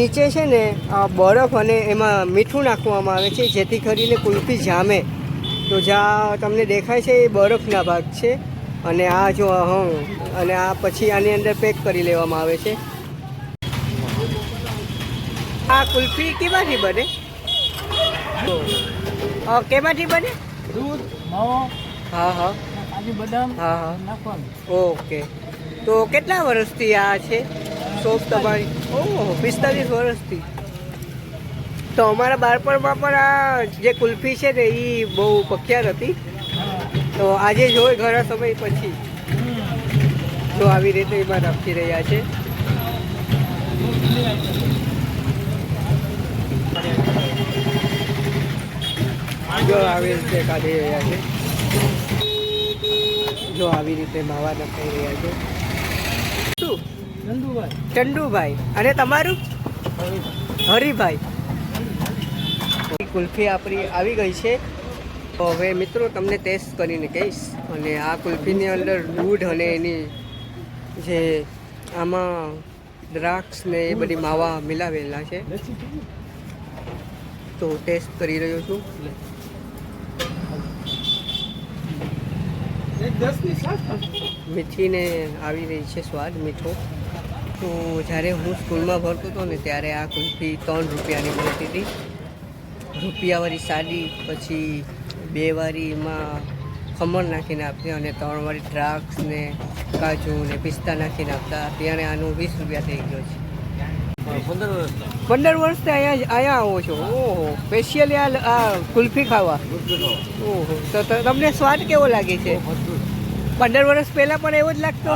નીચે છે ને બરફ અને એમાં મીઠું નાખવામાં આવે છે જેથી કરીને કુલ્ફી જામે. તો જ્યાં તમને દેખાય છે એ બરફના ભાગ છે અને આ જો અને આ પછી આની અંદર પેક કરી લેવામાં આવે છે. આ કુલ્ફી કેમાંથી બને? કેમાંથી બને? દૂધ, માવો, હા હા કાજુ બદામ હા હા નાખવાનું. ઓકે. તો કેટલા વર્ષથી આ છે શોપ તમારી? ઓહ 45 વર્ષથી. તો અમારા બાળપણમાં પણ આ જે કુલ્ફી છે ને એ બહુ પ્રખ્યાત હતી. તો આજે જોઈ ઘણા સમય પછી તો આવી રીતે એમાં રાખી રહ્યા છે. જો આવી રીતે કાઢી રહ્યા છે. જો આવી રીતે માવા નખાઈ રહ્યા છે. શું? ચંદુભાઈ. ચંદુભાઈ. અને તમારું? હરિભાઈ. કુલ્ફી આપણી આવી ગઈ છે. તો હવે મિત્રો તમને ટેસ્ટ કરીને કહીશ. અને આ કુલ્ફીની અંદર દૂધ અને એની જે આમાં દ્રાક્ષ ને એ બધી માવા મિલાવેલા છે. તો ટેસ્ટ કરી રહ્યો છું. મીઠીને આવી રહી છે સ્વાદ મીઠો. તો જ્યારે હું સ્કૂલમાં ભણતો હતો ને ત્યારે આ કુલ્ફી 3 રૂપિયાની મળતી હતી. રૂપિયાવાળી સાદી, પછી 2 વાળીમાં ખમણ નાખીને આપતી અને 3 વાળી દ્રાક્ષ ને કાજુ ને પિસ્તા નાખીને આપતા. અત્યારે આનું 20 રૂપિયા થઈ ગયો છે. 15 વર્ષથી અહીંયા આવો છો? ઓહો, સ્પેશિયલી આ કુલ્ફી ખાવા? ઓહો, તો તમને સ્વાદ કેવો લાગે છે? 15 વર્ષ પહેલાં પણ એવો જ લાગતો?